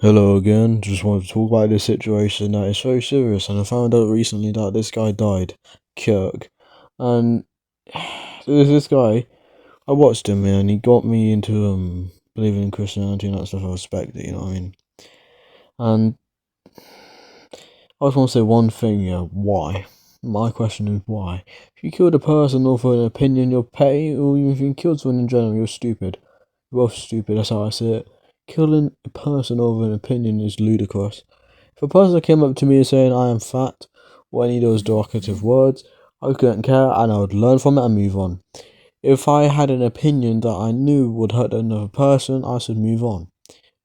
Hello again. Just wanted to talk about this situation that is very serious, and I found out recently that this guy died, Kirk, and there's this guy. I watched him, man. He got me into believing in Christianity and that stuff. I respect it, you know what I mean. And I just want to say one thing, yeah. Why? My question is why. If you killed a person over an opinion, you're petty, or even if you killed someone in general, you're stupid. You're both stupid. That's how I see it. Killing a person over an opinion is ludicrous. If a person came up to me saying I am fat, or any of those derogative words, I couldn't care and I would learn from it and move on. If I had an opinion that I knew would hurt another person, I should move on.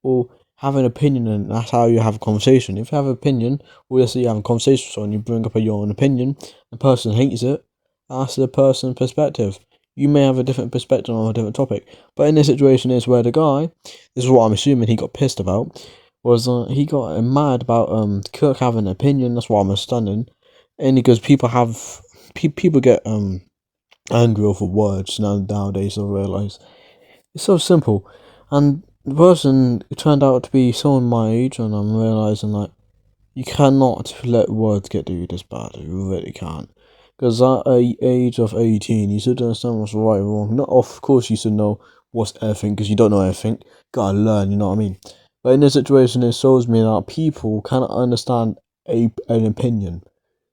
Or have an opinion, and that's how you have a conversation. If you have an opinion, or let's say you have a conversation with someone, you bring up your own opinion, the person hates it, that's the person's perspective. You may have a different perspective on a different topic, but in this situation is where the guy, this is what I'm assuming he got pissed about, was he got mad about Kirk having an opinion. That's why I'm understanding, and because people get angry over words nowadays. I realise it's so simple, and the person turned out to be someone my age, and I'm realising like you cannot let words get to you this bad. You really can't. Because at the age of 18, you should understand what's right and wrong. Not, of course, you should know what's everything, because you don't know everything. Gotta learn, you know what I mean? But in this situation, it shows me that people cannot understand an opinion.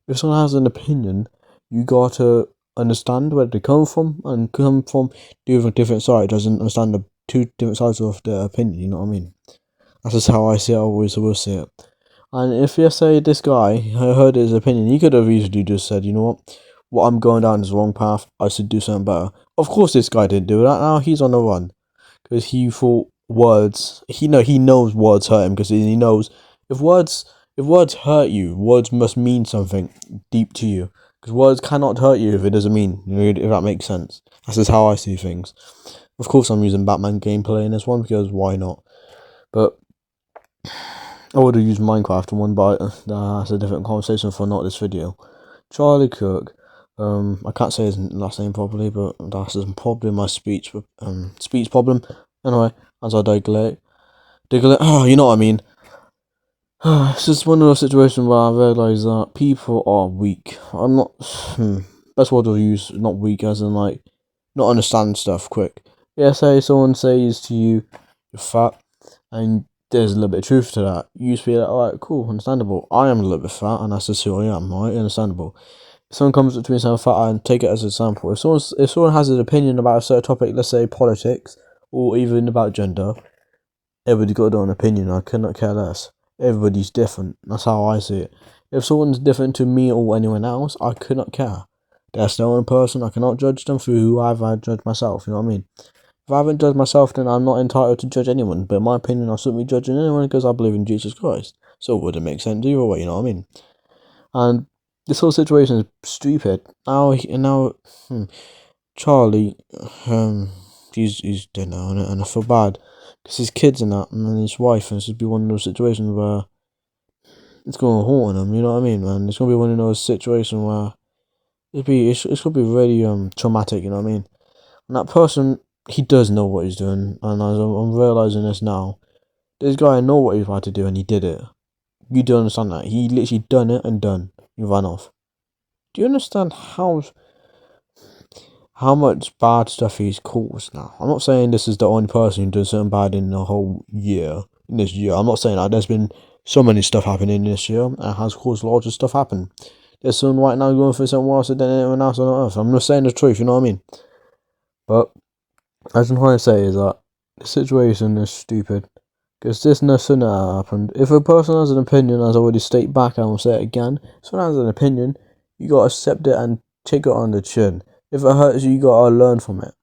If someone has an opinion, you gotta understand where they come from, and come from different sides. Doesn't understand the two different sides of their opinion, you know what I mean? That's just how I see it, I always will see it. And if you say this guy, I heard his opinion, he could have easily just said, you know what I'm going down is the wrong path, I should do something better. Of course this guy didn't do that, now he's on the run. Because he thought words, he knows words hurt him, because he knows if words hurt you, words must mean something deep to you. Because words cannot hurt you if it doesn't mean, if that makes sense. That's just how I see things. Of course I'm using Batman gameplay in this one, because why not? But I would have used Minecraft one, but that's a different conversation for not this video. Charlie Kirk, I can't say his last name properly, but that's probably my speech problem. Anyway, as I diglate, you know what I mean. It's just one of those situations where I realise that people are weak. I'm not, best word to use, not weak as in like, not understand stuff quick. Yeah, say someone says to you, you're fat, and there's a little bit of truth to that. You used to be like, alright, cool, understandable. I am a little bit fat, and that's just who I am, right? Understandable. If someone comes up to me and says I'm fat, I take it as an example. If someone has an opinion about a certain topic, let's say politics, or even about gender, everybody's got their own opinion. I could not care less. Everybody's different. That's how I see it. If someone's different to me or anyone else, I could not care. That's their own person. I cannot judge them for who I've judged myself. You know what I mean? If I haven't judged myself, then I'm not entitled to judge anyone. But in my opinion, I shouldn't be judging anyone because I believe in Jesus Christ. So it wouldn't make sense either way, you know what I mean? And this whole situation is stupid. Charlie, he's dead now, and I feel bad because his kids and that, and then his wife, and it's just be one of those situations where it's going to haunt him. You know what I mean, man? It's going to be one of those situations where it's going to be really traumatic. You know what I mean? And that person, he does know what he's doing, and as I'm realising this now, this guy know what he's about to do, and he did it. You don't understand that. He literally done it and done. He ran off. Do you understand how much bad stuff he's caused now? I'm not saying this is the only person who does something bad in the whole year. In this year, I'm not saying that. There's been so many stuff happening this year, and it has caused lots of stuff happen. There's someone right now going through something worse than anyone else on earth. I'm just saying the truth, you know what I mean? But as I'm trying to say is that the situation is stupid. Because this shouldn't have happened. If a person has an opinion, as I already state back, I will say it again. If someone has an opinion, you gotta accept it and take it on the chin. If it hurts you, you gotta learn from it.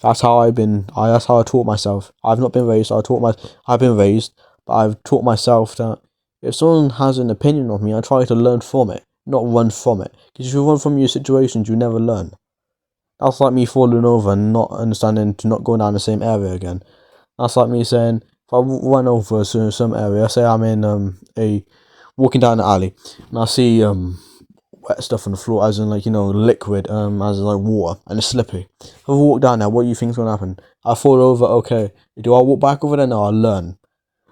That's how that's how I taught myself. I've not been raised. I've been raised, but I've taught myself that if someone has an opinion of me, I try to learn from it, not run from it. Because if you run from your situations, you never learn. That's like me falling over and not understanding to not go down the same area again. That's like me saying, if I run over some area, say I'm in walking down the alley, and I see wet stuff on the floor, as in like liquid, as in like water, and it's slippery. If I walk down there, what do you think's gonna happen? I fall over. Okay, do I walk back over there? No, I learn.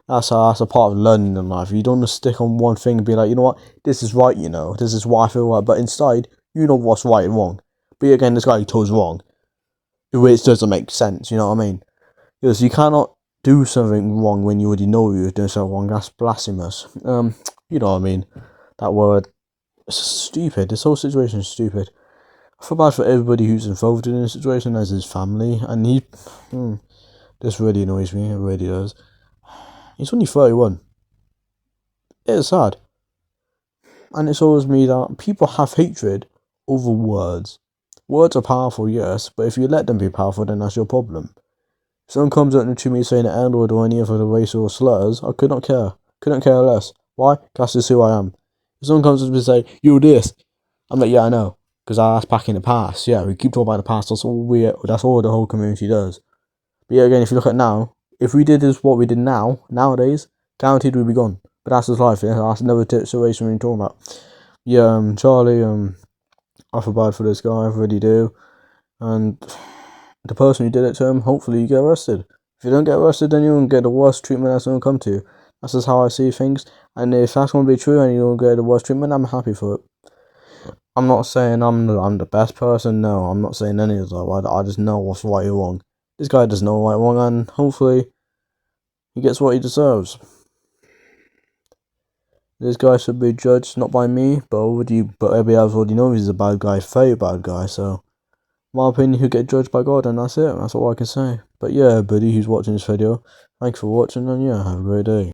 That's a part of learning in life. You don't want to stick on one thing and be like, you know what, this is right, this is why I feel right. But inside, you know what's right and wrong. But again, this guy told us wrong, which doesn't make sense. You know what I mean? Because you cannot do something wrong when you already know you're doing something wrong. That's blasphemous. You know what I mean? That word. It's stupid. This whole situation is stupid. I feel bad for everybody who's involved in this situation as his family, and this really annoys me. It really does. He's only 31. It's sad. And it shows me that people have hatred over words. Words are powerful, yes, but if you let them be powerful, then that's your problem. If someone comes up to me saying an N-word or any other racial slurs, I could not care. Couldn't care less. Why? That's just who I am. If someone comes up to me and say, "You this," I'm like, yeah, I know. Because that's back in the past. Yeah, we keep talking about the past. That's all the whole community does. But yeah, again, if you look at now, if we did what we did nowadays, guaranteed we'd be gone. But that's just life. Yeah? That's another situation we're talking about. Yeah, Charlie, I feel bad for this guy. I really do. And the person who did it to him, hopefully you get arrested. If you don't get arrested, then you won't get the worst treatment that's going to come to you. That's just how I see things. And if that's going to be true and you don't get the worst treatment, I'm happy for it. I'm not saying I'm the best person. No, I'm not saying any of that. I just know what's right or wrong. This guy does know right or wrong, and hopefully he gets what he deserves. This guy should be judged not by me, but everybody else already knows he's a bad guy, very bad guy. So, in my opinion, he'll get judged by God, and that's it. That's all I can say. But yeah, everybody who's watching this video, thanks for watching, and yeah, have a great day.